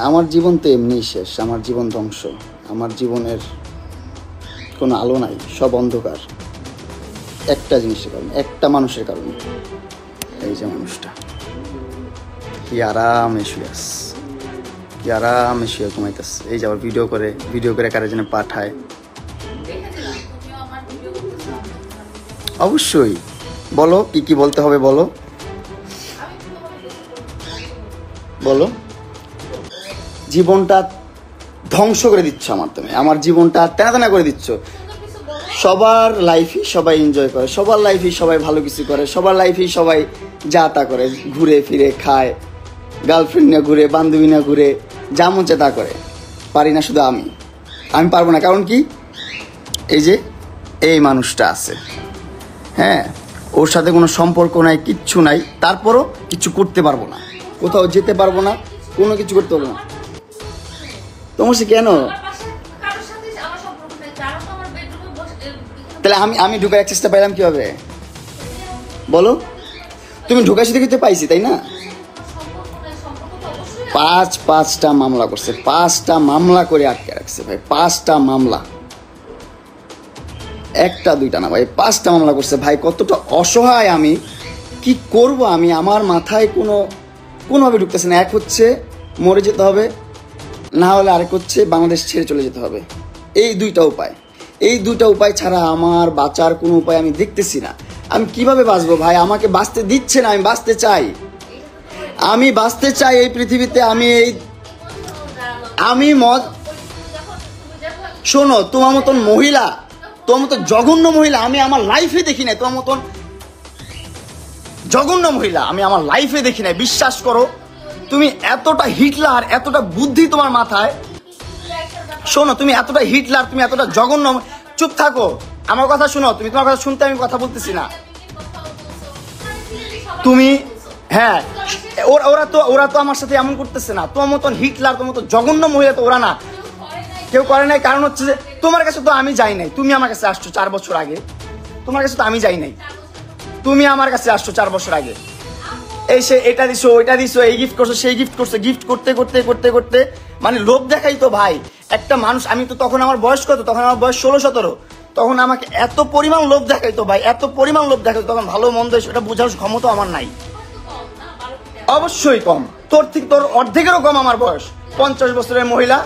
আমার জীবন তো এমনিই শেষ, আমার জীবন ধ্বংস, আমার জীবনের কোনো আলো নাই, সব অন্ধকার। একটা জিনিসের কারণে, একটা মানুষের কারণে। এই যে মানুষটা কি আরামে শুয়ে আস, কি আরামে শুয়ে ঘুমাইতেছে। এই যে আবার ভিডিও করে কারোর জন্য পাঠায়। অবশ্যই বলো, কি কি বলতে হবে বলো, বলো। জীবনটা ধ্বংস করে দিচ্ছ আমার, তুমি আমার জীবনটা তেনা করে দিচ্ছ। সবার লাইফই সবাই এনজয় করে, সবার লাইফই সবাই ভালো কিছু করে, সবার লাইফই সবাই যা তা করে, ঘুরে ফিরে খায়, গার্লফ্রেন্ড নিয়ে ঘুরে, বান্ধবী নিয়ে ঘুরে, যা মন চায় তা করে। পারি না শুধু আমি পারবো না। কারণ কি, এই যে এই মানুষটা আছে, হ্যাঁ, ওর সাথে কোনো সম্পর্ক নাই, কিচ্ছু নাই, তারপরও কিছু করতে পারবো না, কোথাও যেতে পারবো না, কোনো কিছু করতে পারবো না। তোমার সে কেন? তাহলে আমি ঢুকার চেষ্টা পাইলাম কিভাবে বলো? তুমি ঢুকার সাথে কিন্তু পাইছি, তাই না? পাঁচটা মামলা করছে, 5টা মামলা করে আটকে রাখছে ভাই, 5টা মামলা, 1টা 2টা না ভাই, 5টা মামলা করছে ভাই। কতটা অসহায় আমি, কি করব আমি, আমার মাথায় কোনোভাবে ঢুকতেছে না। এক হচ্ছে মরে যেতে হবে, না হলে আরেক হচ্ছে বাংলাদেশ ছেড়ে চলে যেতে হবে। এই 2টা উপায়, এই 2টা উপায় ছাড়া আমার বাঁচার কোনো উপায় আমি দেখতেছি না। আমি কিভাবে বাঁচবো ভাই? আমাকে বাঁচতে দিচ্ছে না, আমি বাঁচতে চাই, আমি বাঁচতে চাই এই পৃথিবীতে। আমি শোনো, তোমার মতন মহিলা, তোমার মতো জঘন্য মহিলা আমি আমার লাইফে দেখি নাই। তোমার মতন জঘন্য মহিলা আমি আমার লাইফে দেখি নাই, বিশ্বাস করো। তুমি এতটা হিটলার, এতটা বুদ্ধি তোমার মাথায়। শোনো, তুমি এতটা হিটলার, তুমি এতটা জঘন্য। চুপ থাকো, আমার কথা শোনো। তুমি তোমার কথা শুনতে আমি কথা বলতেছি না। তুমি, হ্যাঁ, ওরা তো আমার সাথে এমন করতেছে না। তোমার মতন হিটলার, তোমার মতো জঘন্য মহিলা তো ওরা না, কেউ করে নাই। কারণ হচ্ছে যে তোমার কাছে তো আমি যাই নাই, তুমি আমার কাছে আসছো 4 বছর আগে। তোমার কাছে তো আমি যাই নাই, তুমি আমার কাছে আসছো 4 বছর আগে। এই সে এটা দিছো, ওইটা দিছো, এই গিফট করছো, সেই গিফট করছো, গিফট করতে করতে করতে করতে মানে লোভ দেখাই তো ভাই একটা মানুষ। আমি তো তখন, আমার বয়স কত? তখন আমার বয়স 16-17। তখন আমাকে এত পরিমাণ লোভ দেখাইতো ভাই, এত পরিমাণ লোভ দেখাইতো। তখন ভালো মন্দ সেটা বোঝার ক্ষমতা আমার নাই। অবশ্যই কম, তোর অর্ধেকেরও কম আমার বয়স। 50 বছরের মহিলা,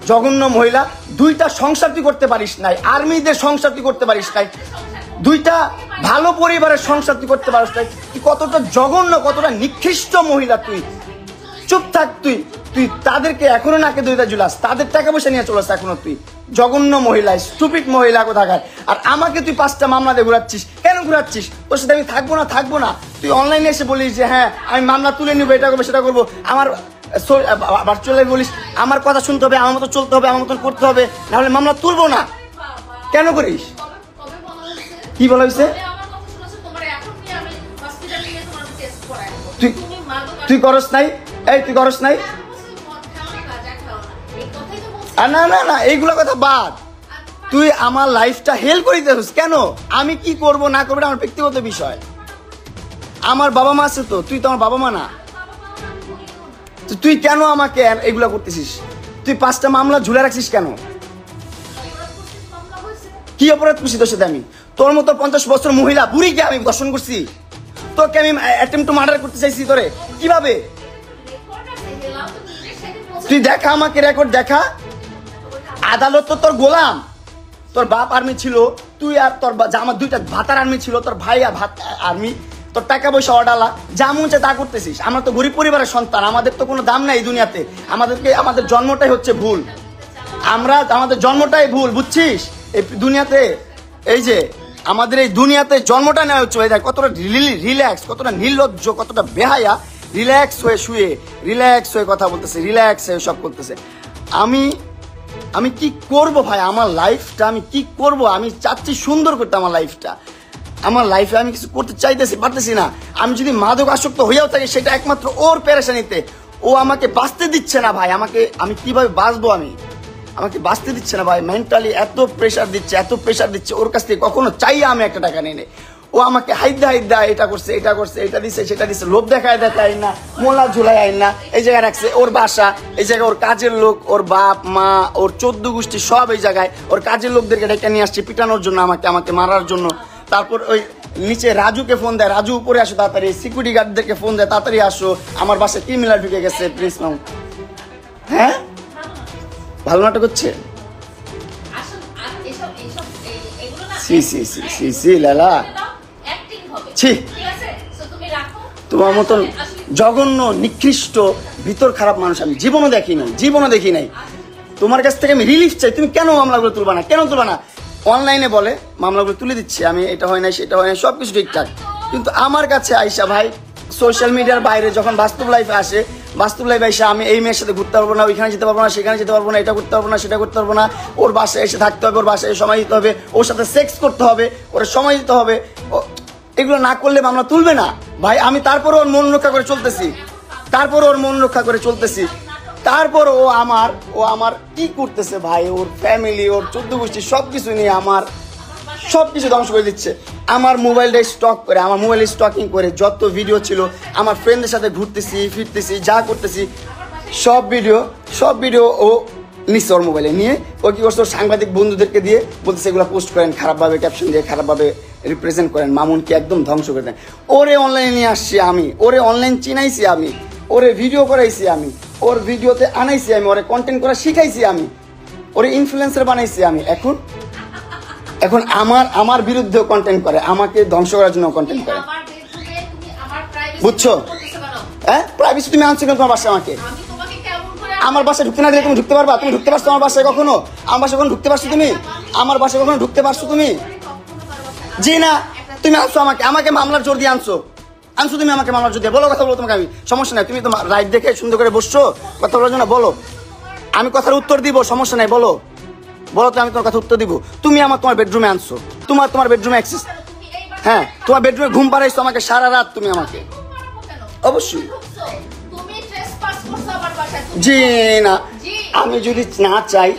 জঘন্য মহিলা। 2টা সংসার তুই করতে পারিস নাই, আর্মিদের সংসার তুই করতে পারিস নাই, 2টা ভালো পরিবারের সংসার তুই করতে পারিস নাই। তুই কতটা জঘন্য, কতটা নিকৃষ্ট মহিলা তুই। চুপ থাক, তুই তাদেরকে এখনো নাকে দইটা ঝুলাস, তাদের টাকা পয়সা নিয়ে চলাস এখনো। তুই জঘন্য মহিলা, স্টুপিড মহিলা কোথাকার। আর আমাকে তুই 5টা মামলা দিয়ে ঘুরাচ্ছিস। কেন ঘুরাচ্ছিস? তোর সাথে আমি থাকবো না। তুই অনলাইনে এসে বলিস যে হ্যাঁ আমি মামলা তুলে নিবো, এটা করবো সেটা করবো। আমার ভার্চুয়ালি বলিস আমার কথা শুনতে হবে, আমার মতো চলতে হবে, আমার মতন করতে হবে, নাহলে মামলা তুলবো না। কেন করিস? কি বলা হয়েছে? তুই করস নাই? এই তুই করস নাই? না, এইগুলো কথা বাদ। তুই আমার লাইফটা হেল করে দিতেছিস কেন? আমি কি করব না করবো আমার ব্যক্তিগত বিষয়। আমার বাবা মা আছে তো, তুই তো আমার বাবা মা না। তুই কেন আমাকে এগুলা করতেছিস? তুই 5টা মামলা ঝুলে রাখছিস কেন? কি অপরাধ করছি তোর সাথে আমি? তোর মতো 50 বছর মহিলা বুড়িকে আমি দর্শন করছি? তোকে আমি অ্যাটেম্প টু মার্ডার করতে চাইছি তোরে? কিভাবে? তুই দেখা, আমাকে রেকর্ড দেখা। আদালত তো তোর গোলাম। তোর বাপ আর্মি ছিল, তুই আর তোর আমার 2টা ভাতার আর্মি ছিল, তোর ভাই আর আর্মি। তোর টাকা পয়সা অডালা, যা মন চায় তা করতেছিস। আমরা তো গরিব পরিবারের সন্তান, আমাদের তো কোনো দাম নাই এই দুনিয়াতে। আমাদের জন্মটাই হচ্ছে ভুল, আমাদের জন্মটাই ভুল, বুঝছিস? এই দুনিয়াতে, এই যে আমাদের এই দুনিয়াতে জন্মটা নেওয়া হচ্ছে। কতটা রিল্যাক্স, কতটা নির্লজ্জ, কতটা বেহায়া, রিল্যাক্স হয়ে শুয়ে, রিল্যাক্স হয়ে কথা বলতেছে, রিল্যাক্স হয়ে সব করতেছে। আমি কি করব ভাই? আমার লাইফটা আমি কি করব? আমি চাচ্ছি সুন্দর করতে আমার লাইফটা। আমার লাইফে আমি কিছু করতে পারতেছি না। আমি যদি মাদক আসক্ত হয়েও থাকি, সেটা একমাত্র ওর পেরেশানিতে। ও আমাকে বাঁচতে দিচ্ছে না ভাই। আমি কিভাবে বাঁচবো? আমাকে বাঁচতে দিচ্ছে না ভাই। মেন্টালি এত প্রেশার দিচ্ছে। ওর কাছ থেকে কখনো চাইয়া আমি 1 টাকা নিয়ে নেই। ও ও আমাকে হাইদা এটা করছে এটা দিছে সেটা দিছে, লোভ দেখায় আইন না, মোলা ঝুলাই আইন না, এই জায়গায় রাখছে ওর বাসা, এই জায়গায় ওর কাজের লোক, ওর বাপ মা, ওর 14 গোষ্ঠী সব এই জায়গায়, ওর কাজের লোকদেরকে ডেকে নিয়ে আসছে পিটানোর জন্য, আমাকে মারার জন্য। তারপর ওই নিচে রাজুকে ফোন দেয়, রাজু উপরে আসো তাড়াতাড়ি, সিকিউরিটি গার্ডদেরকে ফোন দেয় তাড়াতাড়ি আসো, আমার বাসায় ক্রিমিনাল ঢুকে গেছে প্রিন্স মামুন। হ্যাঁ ভালো নাটক হচ্ছে। সি লালা ছি, তোমার মতন জঘন্য নিকৃষ্ট ভিতর খারাপ মানুষ আমি জীবনও দেখি নাই। তোমার কাছ থেকে আমি রিলিফ চাই, তুমি কেন মামলাগুলো তুলবা না, কেন তুলবা না? অনলাইনে বলে মামলাগুলো তুলে দিচ্ছি আমি, এটা হয় না সেটা হয় না, সবকিছু ঠিকঠাক, কিন্তু আমার কাছে আইসা ভাই সোশ্যাল মিডিয়ার বাইরে যখন বাস্তব লাইফে আসে, বাস্তব লাইফে এসে আমি এই মেয়ের সাথে ঘুরতে পারবো না, ওইখানে যেতে পারবো না, সেখানে যেতে পারবো না, এটা করতে পারবো না, সেটা করতে পারবো না, ওর বাসায় এসে থাকতে হবে, ওর বাসায় সময় দিতে হবে, ওর সাথে সেক্স করতে হবে, ওর সময় দিতে হবে, এগুলো না করলে মামলা তুলবে না ভাই। আমি তারপর ওর মন রক্ষা করে চলতেছি, তারপর ও আমার কি করতেছে ভাই, ওর ফ্যামিলি, ওর 14 গোষ্ঠী সবকিছু নিয়ে আমার সবকিছু ধ্বংস করে দিচ্ছে। আমার মোবাইলটা স্টকিং করে যত ভিডিও ছিল, আমার ফ্রেন্ডদের সাথে ঘুরতেছি ফিরতেছি যা করতেছি সব ভিডিও ও নিচ্ছে ওর মোবাইলে নিয়ে। ও কি করছে, ওর সাংবাদিক বন্ধুদেরকে দিয়ে বলতেছে এগুলো পোস্ট করেন, খারাপভাবে ক্যাপশন দিয়ে খারাপভাবে রিপ্রেজেন্ট করেন, মামুনকে একদম ধ্বংস করে দেন। ওরে অনলাইনে নিয়ে আসছি আমি, ওরে অনলাইন চিনাইছি আমি, ওরে ভিডিও করাইছি আমি, ওর ভিডিওতে আনাইছি আমি, ওরে কন্টেন্ট করা শিখাইছি আমি, ওরে ইনফ্লুয়েন্সার বানাইছি আমি। এখন আমার বিরুদ্ধেও কন্টেন্ট করে, আমাকে ধ্বংস করার জন্য কন্টেন্ট করে, বুঝছো? হ্যাঁ প্রাইভেসি তুমি আনছো কেন তোমার বাসায়? আমার বাসায় ঢুকতে না দিলে তুমি ঢুকতে পারবা? তুমি ঢুকতে পারছো আমার বাসায় কখনো? আমার বাসায় কখনো ঢুকতে পারছো তুমি? আমার বাসায় কখনো ঢুকতে পারছো তুমি? জি না, তুমি আনছো আমাকে মামলার জোর দিয়ে আনছো তুমি আমাকে মামলার জোর দিয়ে। বলো, কথা বলো, তোমাকে আমি সমস্যা নাই, তুমি তোমার রাইট দেখে সুন্দর করে বসছো, কথা বলার জন্য বলো, আমি কথার উত্তর দিব, সমস্যা নাই, বলো তো, আমি তোমার কথা উত্তর দিব। তুমি তোমার বেডরুমে আনছো, তোমার বেডরুমে অ্যাক্সেস, হ্যাঁ তোমার বেডরুমে ঘুম পাড়াইছো আমাকে সারা রাত তুমি আমাকে, অবশ্যই। জি না, আমি যদি না চাই,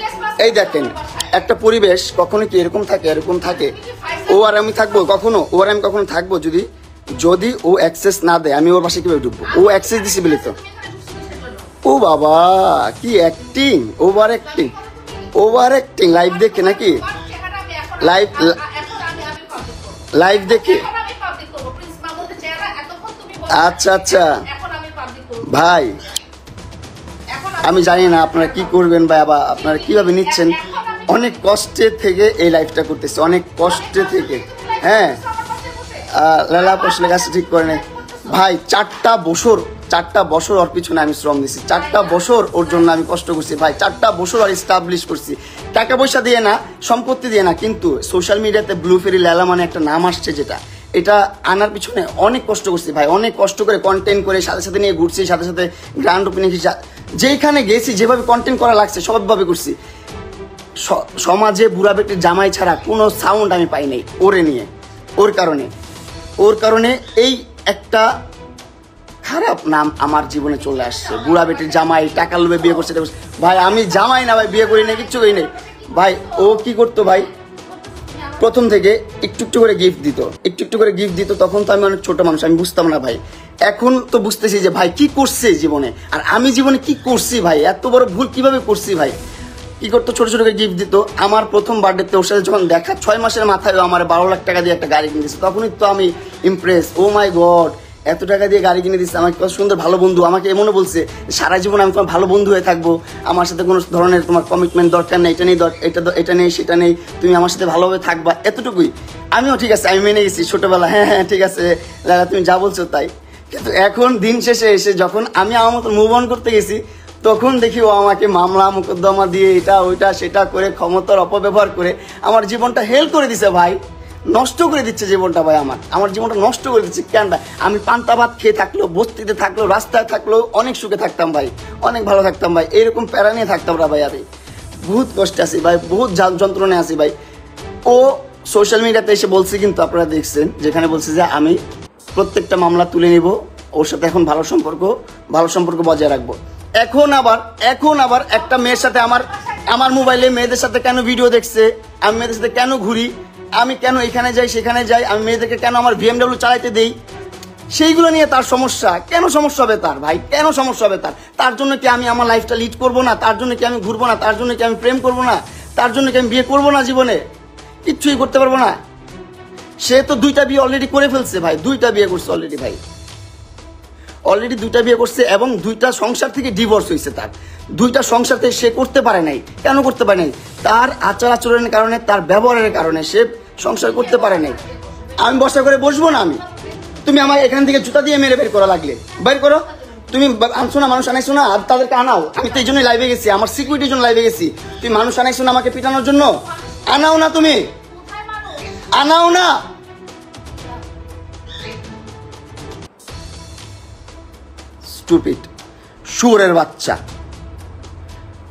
এই দেখেন একটা পরিবেশ কখনো কি এরকম থাকে, ও আর আমি থাকবো কখনো, যদি ও অ্যাক্সেস না দেয়, আমি ওর বাসায় কিভাবে ঢুকবো? ও অ্যাক্সেস দিছি বলে তো। ও বাবা কি অ্যাক্টিং, ওভার অ্যাক্টিং লাইভ দেখে নাকি? লাইভ দেখে? আচ্ছা ভাই, আমি জানি না আপনারা কি করবেন ভাই, বা আপনারা কিভাবে নিচ্ছেন। অনেক কষ্টে থেকে এই লাইফটা করতেছি, অনেক কষ্টে থেকে। হ্যাঁ লালা বসলে গাছটা ঠিক করে নেই ভাই, 4টা বছর ওর পিছনে আমি শ্রম দিছি, 4টা বছর ওর জন্য আমি কষ্ট করছি ভাই, 4টা বছর আর এস্টাবলিশ করছি, টাকা পয়সা দিয়ে না, সম্পত্তি দিয়ে না, কিন্তু সোশ্যাল মিডিয়াতে ব্লু ফেরি লালা মানে একটা নাম আসছে, এটা আনার পিছনে অনেক কষ্ট করছি ভাই, অনেক কষ্ট করে কন্টেন্ট করে সাথে নিয়ে ঘুরছি, সাথে গ্র্যান্ড ওপেনিং যেখানে গেছি যেভাবে কন্টেন্ট করা লাগছে সবভাবে করছি। সমাজে বুড়া বেটির জামাই ছাড়া কোনো সাউন্ড আমি পাই নাই ওরে নিয়ে, ওর কারণে এই একটা খারাপ নাম আমার জীবনে চলে আসছে। বুড়া বেটির জামাই, টাকার লোভে বিয়ে করছে ভাই, আমি জামাই না ভাই, বিয়ে করি না, কিচ্ছু করি নাই ভাই। ও কি করতো ভাই, প্রথম থেকে একটু করে গিফট দিত, তখন তো আমি অনেক ছোট মানুষ, আমি বুঝতাম না ভাই। এখন তো বুঝতেছি যে ভাই কি করছে জীবনে, আর আমি জীবনে কি করছি ভাই, এত বড় ভুল কিভাবে করছি ভাই। কি করতো, ছোট করে গিফট দিত। আমার প্রথম বার্থডেতে ওর সাথে যখন দেখা, 6 মাসের মাথায় আমার 12 লাখ টাকা দিয়ে একটা গাড়ি কিনে দিচ্ছে, তখনই তো আমি ইমপ্রেস, ও মাই গড, এত টাকা দিয়ে গাড়ি কিনে দিচ্ছে আমাকে, কত সুন্দর ভালো বন্ধু। আমাকে এমনও বলছে সারা জীবন আমি তোমার ভালো বন্ধু হয়ে থাকবো, আমার সাথে কোনো ধরনের তোমার কমিটমেন্ট দরকার নেই, এটা নেই সেটা নেই, তুমি আমার সাথে ভালোভাবে থাকবা, এতটুকুই। আমিও ঠিক আছে, আমি মেনে গেছি ছোটবেলা, হ্যাঁ ঠিক আছে লালা তুমি যা বলছো তাই। কিন্তু এখন দিন শেষে এসে যখন আমি আমার মতো মুভ অন করতে গেছি, তখন দেখি ও আমাকে মামলা মোকদ্দমা দিয়ে এটা ওইটা সেটা করে, ক্ষমতার অপব্যবহার করে আমার জীবনটা হেল করে দিছে ভাই, নষ্ট করে দিচ্ছে জীবনটা ভাই, আমার জীবনটা নষ্ট করে দিচ্ছে। কেন ভাই, আমি পান্তা ভাত খেয়ে থাকলেও, বস্তিতে থাকলেও, রাস্তায় থাকলেও অনেক সুখে থাকতাম ভাই, অনেক ভালো থাকতাম ভাই, এরকম প্যারা নিয়ে থাকতাম না ভাই। আমি বহুত কষ্টে আছি ভাই, বহুত যন্ত্রণায় আছি ভাই। ও সোশ্যাল মিডিয়াতে এসে বলছে, কিন্তু আপনারা দেখছেন যেখানে বলছে যে আমি প্রত্যেকটা মামলা তুলে নিব, ওর সাথে এখন ভালো সম্পর্ক বজায় রাখবো। এখন আবার একটা মেয়ের সাথে আমার মোবাইলে মেয়েদের সাথে কেন ভিডিও দেখছে, আমি মেয়েদের সাথে কেন ঘুরি, আমি কেন এখানে যাই সেখানে যাই, আমি মেয়েদেরকে কেন আমার BMW চালাইতে দেই, সেইগুলো নিয়ে তার সমস্যা। কেন সমস্যা হবে তার ভাই, কেন সমস্যা হবে তার? তার জন্য কি আমি আমার লাইফটা লিড করবো না? তার জন্য কি আমি ঘুরবো না? তার জন্য কি আমি প্রেম করবো না? তার জন্য কি আমি বিয়ে করবো না? জীবনে কিচ্ছুই করতে পারবো না। সে তো 2টা বিয়ে অলরেডি করে ফেলছে ভাই, 2টা বিয়ে করছে অলরেডি ভাই, অলরেডি 2টা বিয়ে করছে এবং 2টা সংসার থেকে ডিভোর্স হয়েছে তার। 2টা সংসার থেকে সে করতে পারে নাই। কেন করতে পারে নাই? তার আচার আচরণের কারণে, তার ব্যবহারের কারণে সে সংসার করতে পারে নাই। আমি বসা করে বসবো না? তুমি আমার এখান থেকে জুতা দিয়ে মেরে বের করা লাগলে বের করো। তুমি আনছো না, মানুষ আনাইছো না, তাদেরকে আনাও। আমি তো এই জন্যই লাইভে গেছি, আমার সিকিউরিটির জন্য লাইভে গেছি। তুমি মানুষ আনাইছো না আমাকে পিটানোর জন্য? আনাও না, তুমি আনাও না। স্টুপিড শুয়োরের বাচ্চা,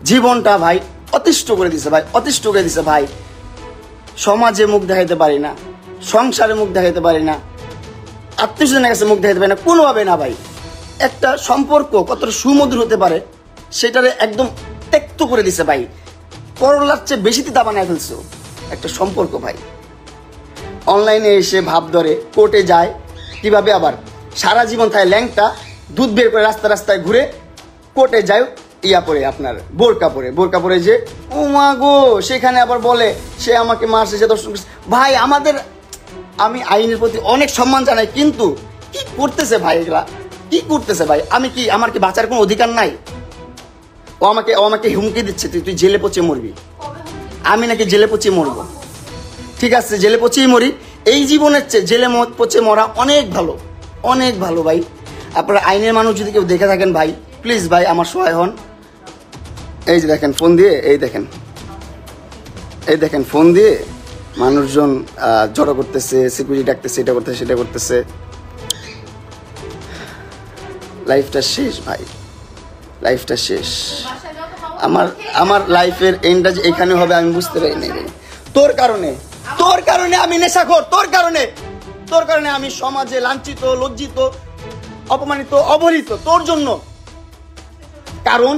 জীবনটা ভাই অতিষ্ঠ করে দিছে ভাই, অতিষ্ঠ করে দিছে ভাই। সমাজে মুখ দেখাইতে পারি না, সংসারে মুখ দেখাইতে পারি না, আত্মীয়স্বজনের কাছে মুখ দেখাইতে পারি না, কোনোভাবে না ভাই। একটা সম্পর্ক কতটা সুমধুর হতে পারে সেটারে একদম ত্যক্ত করে দিছে ভাই। করলার চেয়ে বেশি তিতা বানায় ফেলছো একটা সম্পর্ক ভাই। অনলাইনে এসে ভাব ধরে, কোর্টে যায়, কিভাবে আবার সারা জীবন থাকে ল্যাংটা, দুধ বের করে রাস্তা রাস্তায় ঘুরে, কোর্টে যায় ইয়া পরে, আপনার বোরকা পরে যে ও মা গো, সেখানে আবার বলে সে আমাকে মারছে, সে দর্শন করছে। ভাই আমাদের, আমি আইনের প্রতি অনেক সম্মান জানাই, কিন্তু কি করতেছে ভাই এগুলা, কি করতেছে ভাই? আমি কি, আমার কি বাঁচার কোনো অধিকার নাই? ও আমাকে হুমকি দিচ্ছে, তুই জেলে পচে মরবি। আমি নাকি জেলে পচে মরবো? ঠিক আছে, জেলে পচেই মরি। এই জীবনের চেয়ে জেলে পচে মরা অনেক ভালো, অনেক ভালো ভাই। আপনারা আইনের মানুষ যদি কেউ দেখে থাকেন ভাই, প্লিজ ভাই আমার সহায় হন। এই যে দেখেন ফোন দিয়ে, এই দেখেন ফোন দিয়ে মানুষজন জড়ো করতেছে, সিকিউরিটি ডাকতেছে, এটা করতেছে সেটা করতেছে। লাইফটা শেষ ভাই, লাইফটা শেষ। আমার লাইফের এন্ডটা যে এখানে হবে আমি বুঝতে পারি নাই। তোর কারণে আমি নেশাখোর, তোর কারণে আমি সমাজে লাঞ্ছিত, লজ্জিত, অপমানিত, অবহেলিত, তোর জন্য। কারণ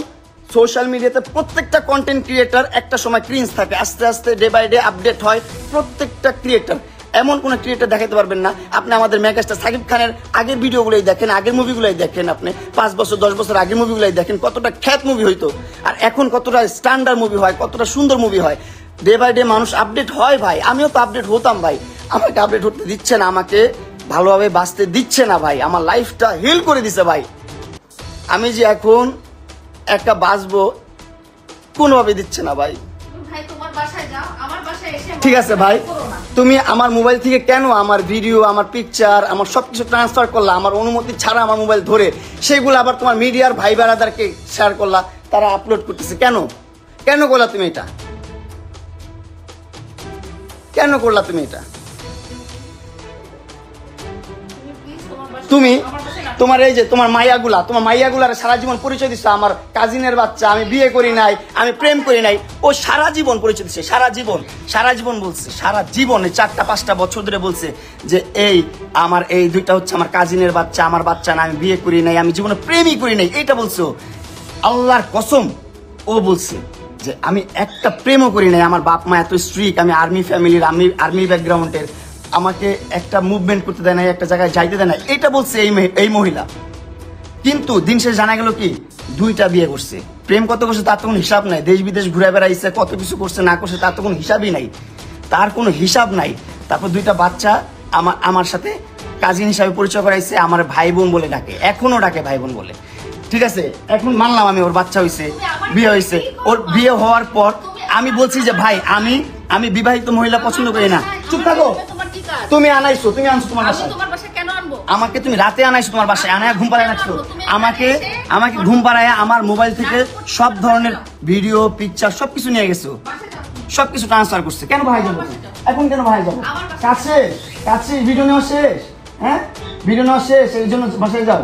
সোশ্যাল মিডিয়াতে প্রত্যেকটা কন্টেন্ট ক্রিয়েটার একটা সময় ক্রিঞ্জ থাকে, আস্তে আস্তে ডে বাই ডে আপডেট হয় প্রত্যেকটা ক্রিয়েটার। এমন কোন ক্রিয়েটার দেখাতে পারবেন না আপনি আমাদের মেগাস্টার সাকিব খানের আগের ভিডিওগুলোই দেখেন, আগের মুভিগুলোই দেখেন, আপনি 5 বছর 10 বছর আগের মুভিগুলোই দেখেন, কতটা খ্যাত মুভি হইতো, আর এখন কতটা স্ট্যান্ডার্ড মুভি হয়, কতটা সুন্দর মুভি হয়। ডে বাই ডে মানুষ আপডেট হয় ভাই, আমিও তো আপডেট হতাম ভাই। আমাকে আপডেট হতে দিচ্ছে না, আমাকে ভালোভাবে বাঁচতে দিচ্ছে না ভাই, আমার লাইফটা হিল করে দিছে ভাই। আমি যে এখন একটা বাঁচবো কোনোভাবে দিচ্ছে না ভাই। ঠিক আছে ভাই, তুমি আমার মোবাইল থেকে কেন আমার ভিডিও, আমার পিকচার, আমার সবকিছু ট্রান্সফার করলা আমার অনুমতি ছাড়া, আমার মোবাইল ধরে, সেগুলো আবার তোমার মিডিয়ার ভাই বেড়াদারকে শেয়ার করলা, তারা আপলোড করতেছে। কেন করলা তুমি এটা? কেন করলা তুমি এটা? তুমি তোমার এই যে তোমার মাইয়াগুলার সারা জীবন পরিচয় দিচ্ছে আমার কাজিনের বাচ্চা, আমি বিয়ে করি নাই, আমি প্রেম করি নাই। ও সারা জীবন পরিচয় দিচ্ছে, সারা জীবন বলছে, সারা জীবন 4-5টা বছর ধরে বলছে যে আমার এই 2টা হচ্ছে আমার কাজিনের বাচ্চা, আমার বাচ্চা না, আমি বিয়ে করি নাই, আমি জীবনে প্রেমই করি নাই। এটা বলছো, আল্লাহর কসম ও বলছে যে আমি একটা প্রেমও করি নাই, আমার বাপ মা এত স্ট্রিক্ট, আমি আর্মি ফ্যামিলির, আর্মি ব্যাকগ্রাউন্ডের, আমাকে একটা মুভমেন্ট করতে দেয় না, একটা জায়গায় যাইতে দেয় না, এটা বলছে এই মহিলা। কিন্তু দিন শেষে জানা গেল কি 2টা বিয়ে করছে, প্রেম কত করছে তার তো কোনো হিসাব নাই, দেশ বিদেশ ঘুরে বেড়াইছে, কত কিছু করছে না করছে তার তো কোনো হিসাবই নাই, তার কোনো হিসাব নাই। তারপর 2টা বাচ্চা আমার সাথে কাজিন হিসাবে পরিচয় করাইছে, আমার ভাই বোন বলে ডাকে, এখনো ডাকে ভাই বোন বলে। ঠিক আছে, এখন মানলাম আমি ওর বাচ্চা হয়েছে, বিয়ে হয়েছে, ওর বিয়ে হওয়ার পর আমি বলছি যে ভাই আমি বিবাহিত মহিলা পছন্দ করি না। চুপ থাকো, তুমি আনছো তোমার বাসায়, আমাকে তুমি রাতে আনাইছো তোমার বাসায়, আনায় ঘুম পাড়ায় রাখছো, আমাকে ঘুম পাড়ায় আমার মোবাইল থেকে সব ধরনের ভিডিও পিকচার সবকিছু নিয়ে গেছো, সবকিছু ট্রান্সফার করছে। কেন ভাই যাবো এখন? কেন ভাই যাবো? কাছে ভিডিও নেওয়া শেষ, হ্যাঁ ভিডিও নেওয়া শেষ, এই জন্য বাসায় যাও।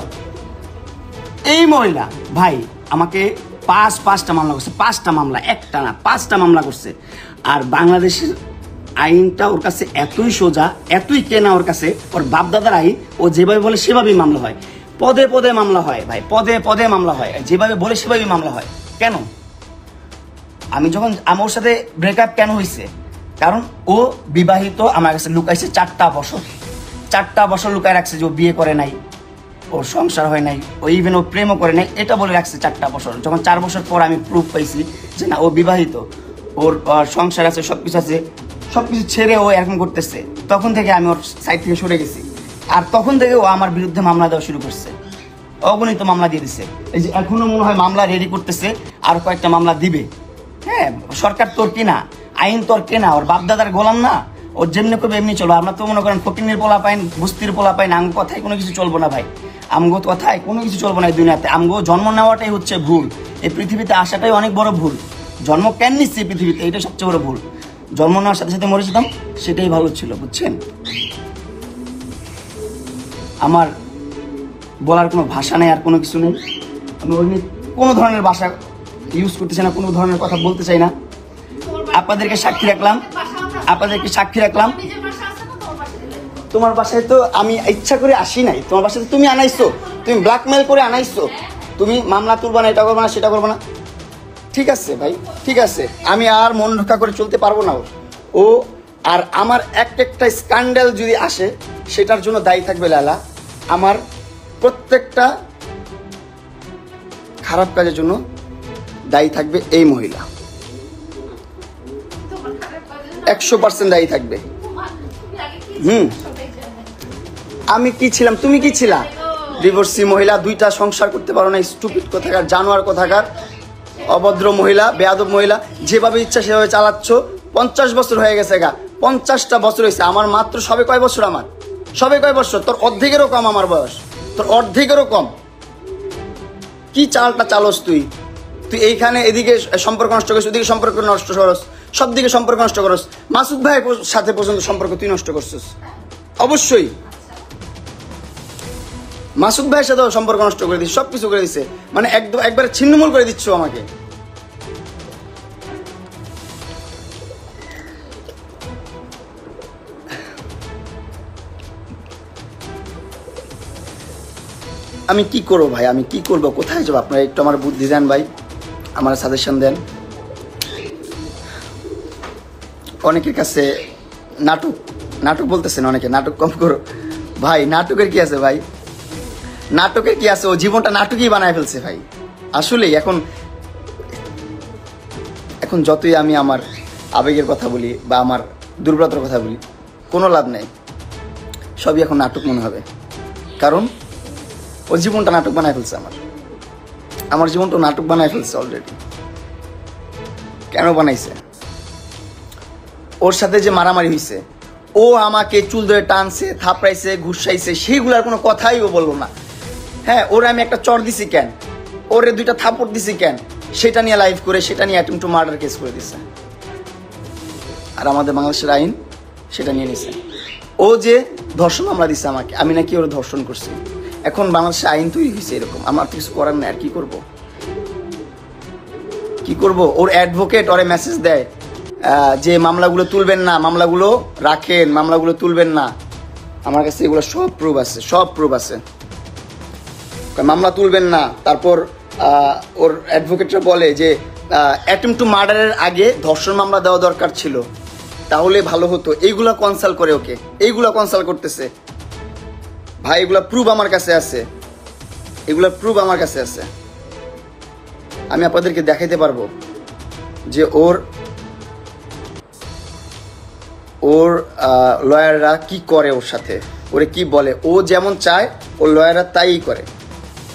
এই মহিলা ভাই আমাকে 5টা মামলা করছে, 5টা মামলা, একটা না 5টা মামলা করছে। আর বাংলাদেশের আইনটা ওর কাছে এতই সোজা, এতই কেনা ওর কাছে, ওর বাপদাদার আইন, ও যেভাবে বলে সেভাবেই মামলা হয়, পদে মামলা হয় ভাই, পদে মামলা হয়, যেভাবে বলে সেভাবেই মামলা হয়। কেন? আমি যখন আমার সাথে ব্রেকআপ কেন হয়েছে, কারণ ও বিবাহিত, আমার কাছে লুকাইছে 4টা বছর, 4টা বছর লুকায় রাখছে যে ও বিয়ে করে নাই, ওর সংসার হয় নাই, ও ইভেন ও প্রেমও করে নাই, এটা বলে রাখছে 4টা বছর। যখন 4 বছর পর আমি প্রুফ পাইছি যে না ও বিবাহিত, ওর সংসার আছে, সবকিছু আছে, সবকিছু ছেড়ে ও এরকম করতেছে, তখন থেকে আমি ওর সাইড থেকে সরে গেছি। আর তখন থেকে ও আমার বিরুদ্ধে মামলা দেওয়া শুরু করছে, অগণিত মামলা দিয়ে দিচ্ছে। এই যে এখনো মনে হয় মামলা রেডি করতেছে, আর কয়েকটা মামলা দিবে। হ্যাঁ, সরকার তোর কিনা, আইন তোর কেনা, ওর বাপদাদার গোলাম না, ওর যেমনি করবে এমনি চলবে। আমরা তো মনে করেন ফকিনের পোলা পাইন, বস্তির পোলা পাইন, আমগো কথায় কোনো কিছু চলবো না ভাই, আমগো কথায় কোনো কিছু চলবো না এই দুনিয়াতে। আমগো জন্ম নেওয়াটাই হচ্ছে ভুল, এই পৃথিবীতে আসাটাই অনেক বড় ভুল। জন্ম কেন নিচ্ছে এই পৃথিবীতে, এটা সবচেয়ে বড় ভুল। জন্ম নেওয়ার সাথে সাথে মরে যেতাম, সেটাই ভালো ছিল, বুঝছেন? আমার বলার কোনো ভাষা নেই, আর কোনো কিছু নেই। আমি ওই নিয়ে কোনো ধরনের ভাষা ইউজ করতে চাই না, কোনো ধরনের কথা বলতে চাই না। আপনাদেরকে সাক্ষী রাখলাম, আপনাদেরকে সাক্ষী রাখলাম। তোমার বাসায় তো আমি ইচ্ছা করে আসি নাই, তোমার বাসায় তো তুমি আনাইছো, তুমি ব্ল্যাকমেল করে আনাইছো, তুমি মামলা তুলবা না, এটা করবো না, সেটা করবো না। ঠিক আছে ভাই, ঠিক আছে, আমি আর মন রক্ষা করে চলতে পারবো না। ও আর আমার একটা স্ক্যান্ডাল যদি আসে, সেটার জন্য দায়ী থাকবে লালা। আমার প্রত্যেকটা খারাপ কাজের জন্য দায়ী থাকবে এই মহিলা, 100% দায়ী থাকবে। আমি কি ছিলাম, তুমি কি ছিলা? ডিভোর্সি মহিলা, 2টা সংসার করতে পারো না, স্টুপিড কোথাকার, জানোয়ার কোথাকার, অভদ্র মহিলা, বেয়াদব মহিলা, যেভাবে ইচ্ছা সেভাবে চালাচ্ছ। 50 বছর হয়ে গেছে গা, 50টা বছর হয়েছে। আমার মাত্র সবে কয় বছর, আমার সবে কয় বছর, তোর অর্ধেকেরও কম আমার বয়স, তোর অর্ধেকেরও কম। কি চালটা চালস তুই? তুই এইখানে এদিকে সম্পর্ক নষ্ট করিস, ওদিকে সম্পর্ক নষ্ট করস, সব দিকে সম্পর্ক নষ্ট করস। মাসুদ ভাইয়ের সাথে পর্যন্ত সম্পর্ক তুই নষ্ট করছিস, অবশ্যই। মাসুদ ভাইয়ের সাথেও সম্পর্ক নষ্ট করে দিস, সবকিছু করে দিচ্ছে, মানে একবার ছিন্নমূল করে দিচ্ছ আমাকে। আমি কি করবো ভাই, আমি কি করবো, কোথায় যাবো? আপনারা একটু আমার বুদ্ধি দেন ভাই, আমার সাজেশন দেন। অনেকের কাছে নাটক বলতেছেন, অনেকে নাটক কম করো ভাই। নাটকের কি আছে ভাই, নাটকের কি আছে? ও জীবনটা নাটকই বানায় ফেলছে ভাই। আসলেই এখন যতই আমি আমার আবেগের কথা বলি বা আমার দুর্বলতার কথা বলি, কোনো লাভ নেই, সবই এখন নাটক মনে হবে। কারণ ও জীবনটা নাটক বানায় ফেলছে, আমার জীবনটা নাটক বানায় ফেলছে অলরেডি। কেন বানাইছে? ওর সাথে যে মারামারি হয়েছে, ও আমাকে চুল ধরে টানছে, থাপড়াইছে, ঘুষাইছে, সেইগুলার কোনো কথাই ও বলবো না। হ্যাঁ, ওরে আমি একটা চর দিছি কেন, ওরে 2টা থাপড় দিছি কেন, সেটা নিয়ে লাইভ করে, সেটা নিয়ে অ্যাটেম্পট টু মার্ডার কেস করে দিচ্ছে। আর আমাদের বাংলাদেশের আইন সেটা নিয়ে নিছে। ও যে ধর্ষণ মামলা দিচ্ছে আমাকে, আমি নাকি ওর ধর্ষণ করছি। এখন বাংলাদেশের আইন তৈরি হয়েছে এরকম, আমার তো কিছু করার নেই। আর কি করব? ওর অ্যাডভোকেট ওরে মেসেজ দেয় যে মামলাগুলো তুলবেন না, মামলাগুলো রাখেন, মামলাগুলো তুলবেন না। আমার কাছে এগুলো সব প্রুফ আছে, মামলা তুলবেন না। তারপর ওর অ্যাডভোকেটরা বলে যে অ্যাটেম্পট টু মার্ডারের আগে ধর্ষণ মামলা দেওয়া দরকার ছিল, তাহলে ভালো হতো। এইগুলা কনসাল্ট করে ওকে, এইগুলা কনসাল্ট করতেছে ভাই। এগুলা প্রুফ আমার কাছে আছে, আমি আপনাদেরকে দেখাইতে পারবো যে ওর লয়াররা কি করে, ওর সাথে ওরে কি বলে। ও যেমন চায় ওর লয়াররা তাই করে।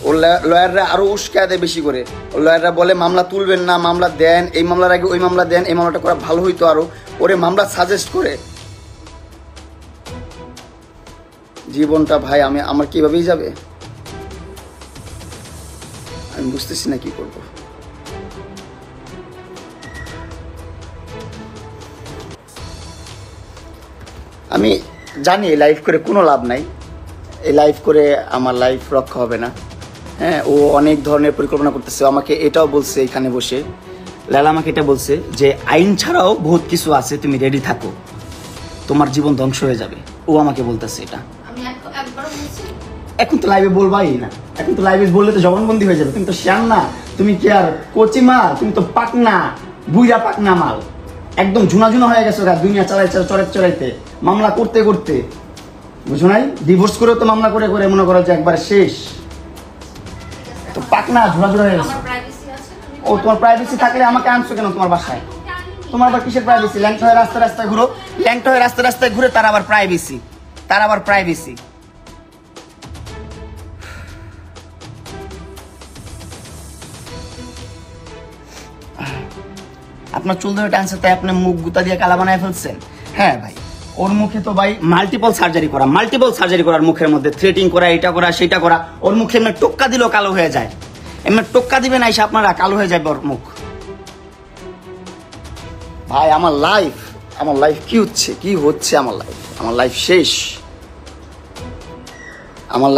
ওর লয়াররা আরো উস্কায় দেয় বেশি করে। ওর লয়াররা বলে মামলা তুলবেন না, মামলা দেন, এই মামলার আগে ওই মামলা দেন, এই মামলাটা করা ভালো হইতো আরো। ওরে মামলা সাজেস্ট করে। জীবনটা ভাই আমার কিভাবেই যাবে, আমি বুঝতেছি না কি করব। আমি জানি এই লাইফ করে কোনো লাভ নাই, এই লাইফ করে আমার লাইফ রক্ষা হবে না। হ্যাঁ, ও অনেক ধরনের পরিকল্পনা করতেছে। আমাকে এটাও বলছে এখানে বসে, লালা আমাকে এটা বলছে যে আইন ছাড়াও বহুত কিছু আছে, তুমি রেডি থাকো, তোমার জীবন ধ্বংস হয়ে যাবে। ও আমাকে বলতেছে এটা। এখন তো লাইভে বলবাই না, এখন তো লাইভে বললে তো জবানবন্দি হয়ে যাবে। তুমি তো শ্যাম না, তুমি কি আর কচি মাল, তুমি তো পাকনা, বুইরা পাকনা মাল। একদম ঝুনা ঝুনা হয়ে গেছো দুনিয়া চড়াইতে মামলা করতে করতে, বুঝো নাই? ডিভোর্স করেও তো মামলা করে করে মনে করো যে একবার শেষ, তো পাকনা ঝুনা ঝুনা হয়ে গেছে। ও তোমার প্রাইভেসি থাকলে আমাকে আনছো কেন তোমার বাসায়? তোমার আবার কিসের প্রাইভেসি? ল্যাংটা হয়ে রাস্তায় রাস্তায় ঘুরো, ল্যাংটা হয়ে রাস্তায় রাস্তায় ঘুরে তার আবার প্রাইভেসি, তার আবার প্রাইভেসি। আপনার চুল ধরে টানছে তাই আপনি মুখ গুতা দিয়ে কালা বানায় ফেলছেন? হ্যাঁ ভাই, ওর মুখে তো ভাই মাল্টিপল সার্জারি করার মুখের মধ্যে থ্রেটিং করা, এটা করা সেটা করা। ওর মুখে এমনি টোক্কা দিলেও কালো হয়ে যায়, এমনি টোক্কা দিবেন আইসা আপনারা কালো হয়ে যাবে ওর মুখ। ভাই আমার লাইফ কি হচ্ছে আমার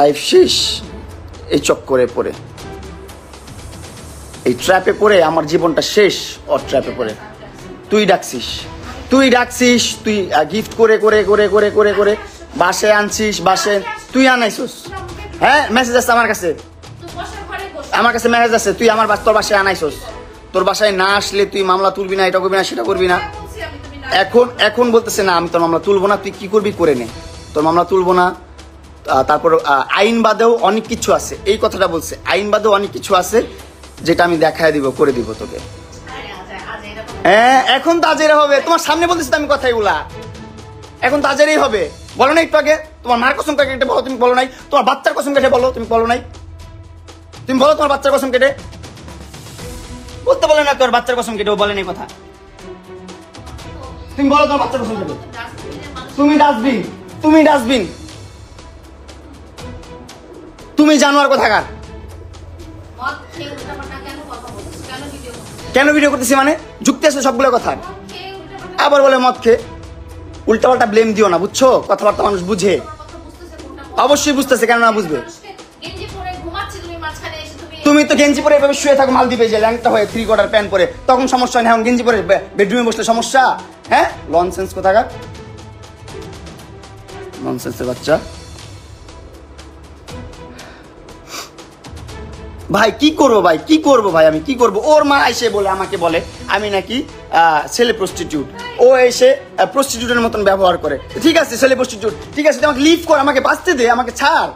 লাইফ শেষ এই চক্করে পড়ে, এই ট্র্যাপে পড়ে আমার জীবনটা শেষ। ওর ট্র্যাপে পড়ে তুই ডাকছিস, তুই গিফট করে করে করে করে করে করে বাসে আনছিস, বাসে তুই আনাইছিস। হ্যাঁ মেসেজ আছে আমার কাছে মেসেজ আছে, তুই আমার তোর বাসায় আনাইছিস। তোর বাসায় না আসলে তুই মামলা তুলবি না, এটা করবি না সেটা করবি না। এখন বলতেছে না আমি তোর মামলা তুলবো না, তুই কি করবি করে নে, তোর মামলা তুলবো না। তারপর আইন বাদেও অনেক কিছু আছে, এই কথাটা বলছে, আইন বাদেও অনেক কিছু আছে যেটা আমি দেখায় দিব, করে দিব তোকে। হ্যাঁ এখন তো আজেরা হবে, তোমার সামনে বলতেছি আমি কথাইগুলা, এখন তো আজেরাই হবে। বলো না একটু আগে তোমার মার কসম কেটে বলো, তুমি বলো নাই। তোমার বাচ্চার কসম কেটে বলো, তুমি বলো নাই। তুমি বলো তোমার বাচ্চার কসম কেটে, বলতে বলে না তোর বাচ্চার কসম কেটে, ও বলে নাই কথা। তুমি বলো তোমার বাচ্চার কসম কেটে। তুমি ডাস্টবিন, তুমি জানোয়ার কোথাকার। কেন ভিডিও করতেছি মানে যুক্তি আছে সবগুলো কথা। আবার বলে মদ খেয়ে, উল্টাপাল্টা ব্লেম দিও না, বুঝছো? কথাবার্তা মানুষ বুঝে, অবশ্যই বুঝতেছে, কেন না বুঝবে? তুমি তো গেঞ্জি পরে এভাবে শুয়ে থাকো মালদ্বীপে যে ল্যাংটা হয়ে 3/4 প্যান্ট পরে, তখন সমস্যা নেই। এখন গেঞ্জি পরে বেডরুমে বসলে সমস্যা? হ্যাঁ লনসেন্স কোথাকার, ননসেন্সের বাচ্চা। ভাই কি করবো ভাই আমি কি করবো? ওর মা এসে বলে আমাকে বলে আমি নাকি ছেলে প্রস্টিটিউট, ও এসে প্রস্টিটিউটের মতন ব্যবহার করে। ঠিক আছে ছেলে প্রস্টিটিউট, ঠিক আছে আমাকে লিভ কর, আমাকে বাঁচতে দে, আমাকে ছাড়।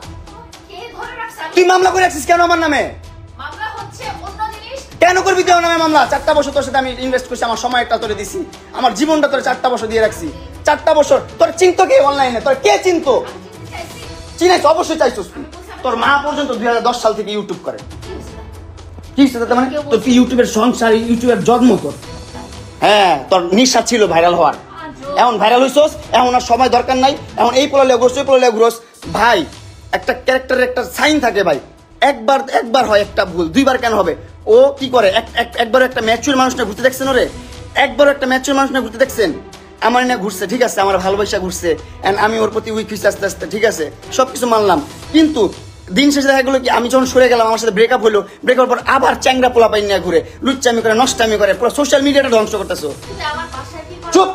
তুই মামলা করে রাখছিস কেন আমার নামে? কেন করবি তুই আমার নামে মামলা? 4টা বছর তোর সাথে আমি ইনভেস্ট করছি, আমার সময়টা তোরে দিছি, আমার জীবনটা তোর 4টা বছর দিয়ে রাখছি। 4টা বছর তোর চিনতো কে অনলাইনে? তোর কে চিনতো? চিনাইছ অবশ্যই চাইছিস তুই। তোর মা পর্যন্ত 2010 সাল থেকে ইউটিউব করে। কি মানে তোর ইউটিউবের সংসার, ইউটিউবের জন্ম তোর। হ্যাঁ তোর নিশা ছিল ভাইরাল হওয়ার, এখন ভাইরাল হইছস, এখন আর সময় দরকার নাই, এখন এই পোলালে ঘুরোস ওই পোলালে ঘুরোস। ভাই একটা ক্যারেক্টারের একটা সাইন থাকে ভাই, একবার হয় একটা ভুল, 2বার কেন হবে? ও কি করে একবার একটা ম্যাচিউর মানুষ না ঘুরতে দেখছেন? ওরে একবার একটা ম্যাচিউর মানুষ না ঘুরতে দেখছেন? আমার না ঘুরছে, ঠিক আছে আমার ভালোবাসা ঘুরছে, এন্ড আমি ওর প্রতি উইক হয়েছি আস্তে আস্তে, ঠিক আছে সবকিছু মানলাম। কিন্তু দিন শেষে দেখা গেলো কি আমি যখন সরে গেলাম, আমার সাথে ব্রেকআপ হলো, ব্রেকআপ পর আবার চ্যাংরা পোলা পাই নিয়ে ঘুরে, লুচ্চামি করে, নষ্টামি করে, পুরো সোশ্যাল মিডিয়াটা ধ্বংস করতেছো। চুপ,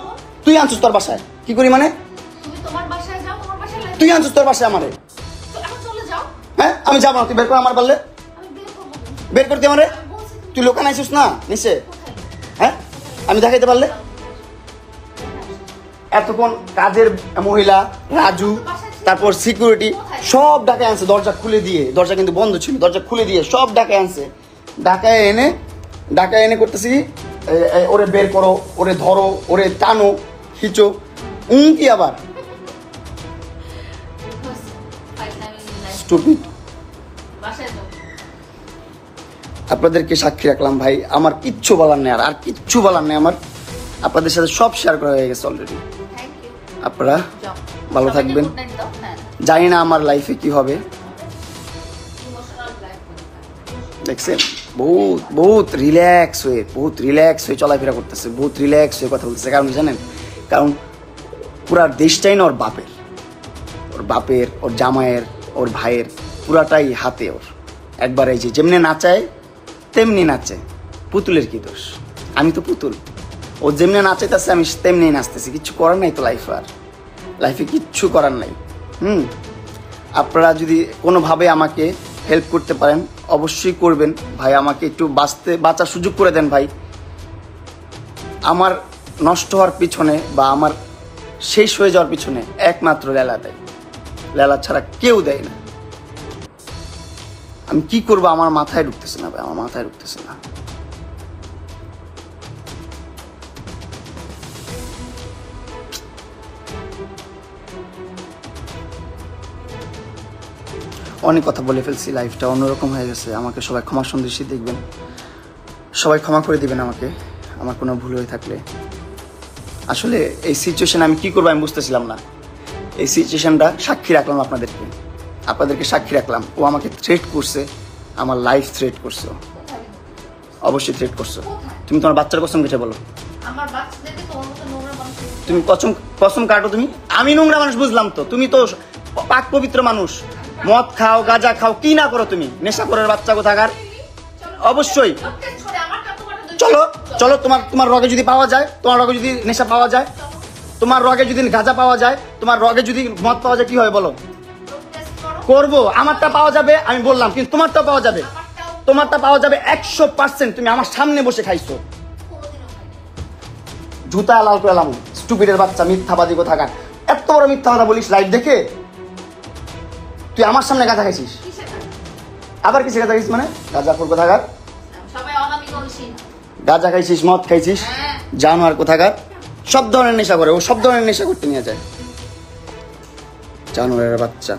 তুই আনছিস তোর বাসায় কি করি মানে? তুই আনছিস তোর বাসায় আমারে? হ্যাঁ আমি যাবো না, তুই বের কর আমার পারলে, বের করতে আমারে। তুই লোকান আইছিস না নিচে, হ্যাঁ আমি দেখাইতে পারলে। এতক্ষণ কাজের মহিলা রাজু, তারপর সিকিউরিটি সব ডাকায় আনছে, দরজা খুলে দিয়ে, দরজা কিন্তু বন্ধ ছিল, দরজা খুলে দিয়ে সব ডাকায় আনছে। ডাকায় এনে করতেছি ওরে বের করো, ওরে ধরো, ওরে টানো, খিচো, কি আবার স্টুপিড। আপনাদেরকে সাক্ষী রাখলাম ভাই, আমার কিচ্ছু বলার নেই, আর কিচ্ছু বলার নেই আমার। আপনাদের সাথে সব শেয়ার করা হয়ে গেছে অলরেডি। আপনারা ভালো থাকবেন। জানি না আমার লাইফে কি হবে, দেখছেন বহুত রিল্যাক্স হয়ে চলাফেরা করতেছে, বহুত রিল্যাক্স হয়ে কথা বলতেছে। কারণ জানেন, কারণ পুরা দেশটাই না ওর বাপের, ওর জামাইয়ের, ওর ভাইয়ের, পুরাটাই হাতে ওর। একবার এই যে যেমনি নাচায় তেমনি নাচে, পুতুলের কি দোষ? আমি তো পুতুল, ও যেমনি নাচাইতেছে আমি তেমনি নাচতেছি, কিচ্ছু করার নাই তো লাইফে কিচ্ছু করার নাই। আপনারা যদি কোনোভাবে আমাকে হেল্প করতে পারেন অবশ্যই করবেন ভাই, আমাকে একটু বাঁচার সুযোগ করে দেন ভাই। আমার নষ্ট হওয়ার পিছনে বা আমার শেষ হয়ে যাওয়ার পিছনে একমাত্র লেলা দেয়। লেলা ছাড়া কেউ দেয় না। আমি কি করবো আমার মাথায় ঢুকতেছে না ভাই, আমার মাথায় ঢুকতেছে না। অনেক কথা বলে ফেলছি, লাইফটা অন্যরকম হয়ে গেছে। আমাকে সবাই ক্ষমা সন্দেশী দেখবেন, সবাই ক্ষমা করে দিবেন আমাকে আমার কোনো ভুল হয়ে থাকলে। আসলে এই সিচুয়েশন আমি কি করবো আমি বুঝতেছিলাম না। এই সিচুয়েশনটা সাক্ষী রাখলাম আপনাদেরকে সাক্ষী রাখলাম। ও আমাকে থ্রেট করছে, আমার লাইফ থ্রেট করছে, অবশ্যই থ্রেট করছো। তুমি তোমার বাচ্চার কসম কেটে বলো, তুমি কসম কাটো। তুমি আমি নোংরা মানুষ বুঝলাম তো, তুমি তো পাক পবিত্র মানুষ। মদ খাও, গাঁজা খাও, কি না করো তুমি, নেশা করার বাচ্চা কোথাকার। অবশ্যই চলো চলো, তোমার রগে যদি পাওয়া যায়, তোমার রগে যদি নেশা পাওয়া যায়, তোমার রগে যদি গাঁজা পাওয়া যায়, তোমার রগে যদি মদ পাওয়া যায়, কি হয় বলো? করবো। আমারটা পাওয়া যাবে আমি বললাম, কিন্তু তোমারটা পাওয়া যাবে, তোমারটা পাওয়া যাবে 100%। তুমি আমার সামনে বসে খাইছো। জুতা লাল করে এলাম, স্টুপিডের বাচ্চা, মিথ্যাবাদী কোথাকার। এত বড় মিথ্যা কথা বলিস লাইভ দেখে। তুই আমার সামনে গাঁজা খাইছিস, আবার কিসে গাঁজা খাইছিস? মানে গাঁজা খোর কোথাকার, গাঁজা খাইছিস, মদ খাইছিস, জানোয়ার কোথাকার। সব ধরনের নেশা করে ও, সব ধরনের নেশা করতে নিয়ে যায়, জানোয়ারের বাচ্চা।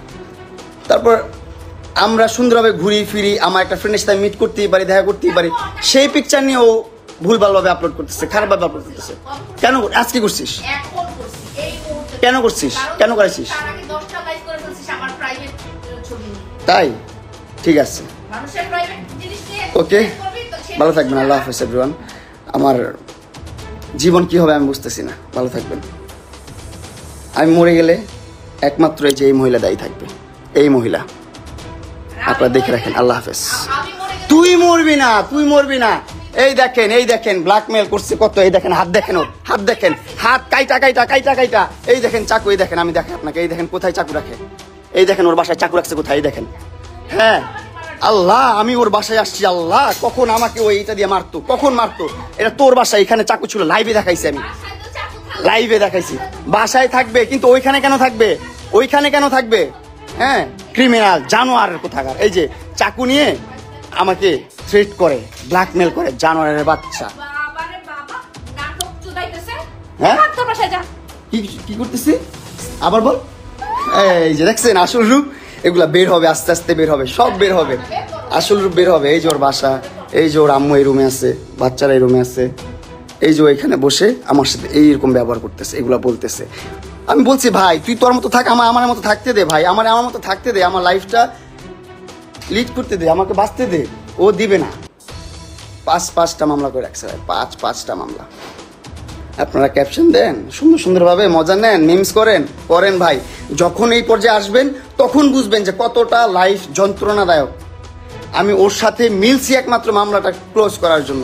তারপর আমরা সুন্দরভাবে ঘুরি ফিরি, আমার একটা ফ্রেন্ডের সাথে মিট করতেই পারি, দেখা করতেই পারি, সেই পিকচার নিয়ে ও ভুলভালভাবে আপলোড করতেছে, খারাপভাবে আপলোড করতেছে। কেন আজকে করছিস? কেন করছিস? কেন করেছিস? তাই ঠিক আছে, ওকে, ভালো থাকবেন। আল্লাহ হাফেজ এভরিওয়ান। আমার জীবন কি হবে আমি বুঝতেছি না। ভালো থাকবেন। আমি মরে গেলে একমাত্র এই যে এই মহিলা দায়ী থাকবে, এই মহিলা। আপনারা দেখে রাখেন। আল্লাহ হাফেজ। তুই মরবি না, তুই মরবি না। এই দেখেন ব্ল্যাকমেল করছে কত। এই দেখেন হাত, দেখেন ওর হাত, দেখেন হাত কাইটা। এই দেখেন চাকু, এই দেখেন, আমি দেখেন আপনাকে, এই দেখেন কোথায় চাকু রাখে, এই দেখেন ওর বাসায় চাকু রাখছে কোথায়, এই দেখেন। হ্যাঁ আল্লাহ, আমি ওর বাসায় আসছি। আল্লাহ, কখন আমাকে ওই এইটা দিয়ে মারতো, কখন মারতো? এটা তোর বাসায়, এখানে চাকু ছিল, লাইভে দেখাইছি আমি, লাইভে দেখাইছি। বাসায় থাকবে, কিন্তু ওইখানে কেন থাকবে? ওইখানে কেন থাকবে? হ্যাঁ, ক্রিমিনাল, জানোয়ারের কোথাকার। এই যে চাকু নিয়ে আমাকে থ্রেট করে, ব্ল্যাকমেল করে, জানোয়ারের বাচ্চা। হ্যাঁ, কি করতেছি আবার বল। এই যে দেখছেন আসল রূপ, এগুলা বের হবে, আস্তে আস্তে বের হবে, সব বের হবে, আসল রূপ বের হবে। এই যে ওর বাসা, এই যে ওর আম্মু এই রুমে আছে, বাচ্চারা এই রুমে আছে, এই যে এখানে বসে আমার সাথে এইরকম ব্যবহার করতেছে, এগুলা বলতেছে। আমি বলছি ভাই তুই তোর মতো থাক, আমার মতো থাকতে দে ভাই, আমার মতো থাকতে দে, আমার লাইফটা লিড করতে দে, আমাকে বাঁচতে দে। ও দিবে না। 5টা মামলা করে রাখছে ভাই, 5টা মামলা। আপনারা ক্যাপশন দেন, সুন্দরভাবে মজা নেন, মিমস করেন ভাই। যখন এই পর্যায়ে আসবেন তখন বুঝবেন যে কতটা লাইফ যন্ত্রণাদায়ক। আমি ওর সাথে মিলছি একমাত্র মামলাটা ক্লোজ করার জন্য,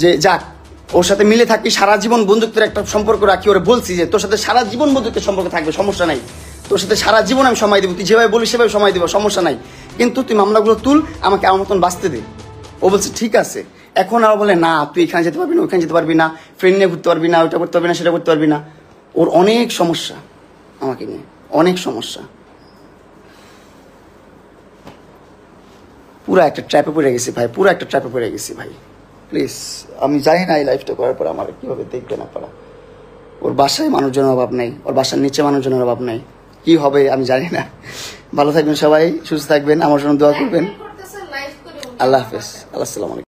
যে যাক ওর সাথে মিলে থাকি, সারা জীবন বন্ধুত্বের একটা সম্পর্ক রাখি। ওরা বলছি যে তোর সাথে সারা জীবন বন্ধুত্বের সম্পর্ক থাকবে, সমস্যা নাই, তোর সাথে সারা জীবন আমি সময় দেবো, তুই যেভাবে বলিস সেভাবে সময় দেবো, সমস্যা নাই, কিন্তু তুই মামলাগুলো তুল, আমাকে আমার মতন বাঁচতে দে। ও বলছে ঠিক আছে। এখন আর বলে না তুই এখানে যেতে পারবি না, ওইখানে যেতে পারবি না, ফ্রেন্ড নিয়ে ঘুরতে পারবি না, ওইটা করতে পারবি না, সেটা করতে পারবি না। ওর অনেক সমস্যা আমাকে নিয়ে, অনেক সমস্যা। পুরো একটা ট্র্যাপে পড়ে গেছি ভাই, পুরো একটা ট্র্যাপে পড়ে গেছি ভাই। প্লিজ, আমি জানি না এই লাইফটা করার পর আমার কীভাবে দেখবে না পারা। ওর বাসায় মানুষজনের অভাব নেই, ওর বাসার নিচে মানুষজনের অভাব নেই, কি হবে আমি জানি না। ভালো থাকবেন সবাই, সুস্থ থাকবেন, আমার জন্য দোয়া করবেন। আল্লাহ হাফেজ, আল্লাহ আসসালামু আলাইকুম।